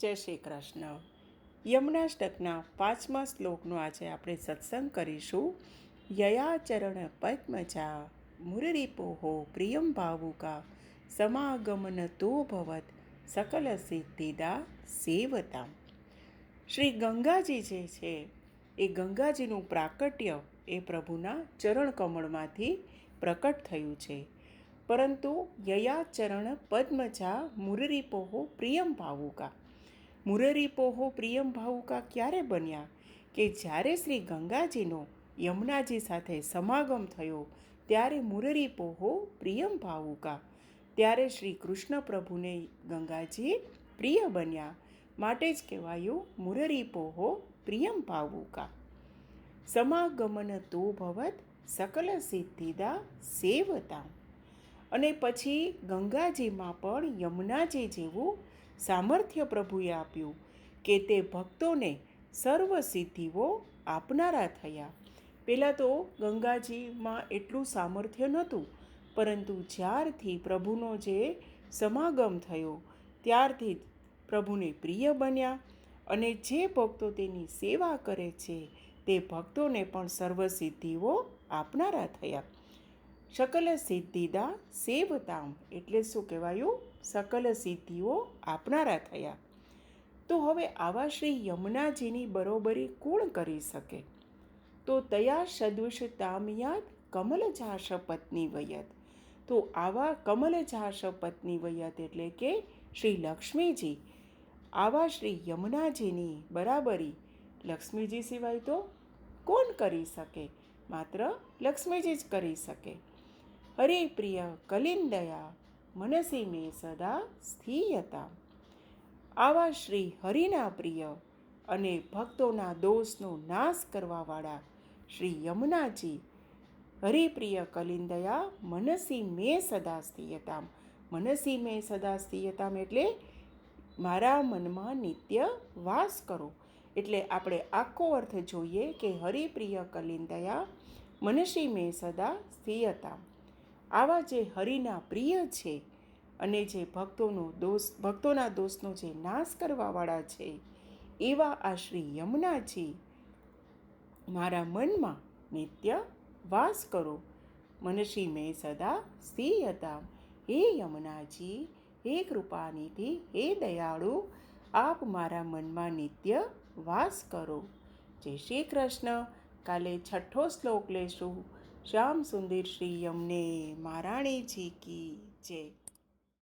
જય શ્રી કૃષ્ણ. યમુનાષ્ટકના 5મા શ્લોકનો આજે આપણે સત્સંગ કરીશું. યયાચરણ પદ્મજા મુરરીપોહો પ્રિયમ ભાવુકા સમાગમન તો ભવત સકલ સિદ્ધિદા સેવતા. શ્રી ગંગાજી જે છે એ ગંગાજીનું પ્રાકટ્ય એ પ્રભુના ચરણ કમળમાંથી પ્રકટ થયું છે. પરંતુ યયાચરણ પદ્મજા મુરરીપોહો પ્રિયમ ભાવુકા, મુરરીપોહો પ્રિયમ ભાવુકા ક્યારે બન્યા? કે જ્યારે શ્રી ગંગાજીનો યમુનાજી સાથે સમાગમ થયો ત્યારે મુરરીપોહો પ્રિયમ ભાવુકા, ત્યારે શ્રી કૃષ્ણ પ્રભુને ગંગાજી પ્રિય બન્યા, માટે જ કહેવાયું મુરરીપોહો પ્રિયમ ભાવુકા. સમાગમન તો ભવત સકલ સિદ્ધિદા સેવતા. અને પછી ગંગાજીમાં પણ યમુનાજી જેવું સામર્થ્ય પ્રભુએ આપ્યું કે તે ભક્તોને સર્વ સિદ્ધિઓ આપનારા થયા. પહેલાં તો ગંગાજીમાં એટલું સામર્થ્ય નહોતું, પરંતુ જ્યારથી પ્રભુનો જે સમાગમ થયો ત્યારથી પ્રભુને પ્રિય બન્યા અને જે ભક્તો તેની સેવા કરે છે તે ભક્તોને પણ સર્વ સિદ્ધિઓ આપનારા થયા. સકલ સિદ્ધિદા સેવતામ એટલે શું કહેવાયું? સકલ સિદ્ધિઓ આપનારા થયા. તો હવે આવા શ્રી યમુનાજીની બરોબરી કોણ કરી શકે? તો તયા સદૃશતામિયાત કમલજાશ પત્ની વયત. તો આવા કમલજાશ પત્ની વયત એટલે કે શ્રી લક્ષ્મીજી, આવા શ્રી યમુનાજીની બરાબરી લક્ષ્મીજી સિવાય તો કોણ કરી શકે? માત્ર લક્ષ્મીજી જ કરી શકે. હરિપ્રિય કલિંદયા મનસી મે સદા સ્થીયતા. આવા શ્રી હરિના પ્રિય અને ભક્તોના દોષનો નાશ કરવાવાળા શ્રી યમુનાજી, હરિપ્રિય કલિંદયા મનસી મે સદા સ્થીયતામ. મનસી મે સદા સ્થીયતામ એટલે મારા મનમાં નિત્ય વાસ કરો. એટલે આપણે આખો અર્થ જોઈએ કે હરિપ્રિય કલિંદયા મનસી મે સદા સ્થીયતામ. આવા જે હરિના પ્રિય છે અને જે ભક્તોના દોષનો જે નાશ કરવાવાળા છે એવા આ શ્રી યમુનાજી મારા મનમાં નિત્ય વાસ કરો. મનસી મે સદા સ્થીયતા. હે યમુનાજી, હે કૃપાનિધિ, હે દયાળુ, આપ મારા મનમાં નિત્ય વાસ કરો. જય શ્રી કૃષ્ણ. કાલે 6થો શ્લોક લેશું. શ્યામ સુંદર શ્રી યમને મહારાણી જી કી જય.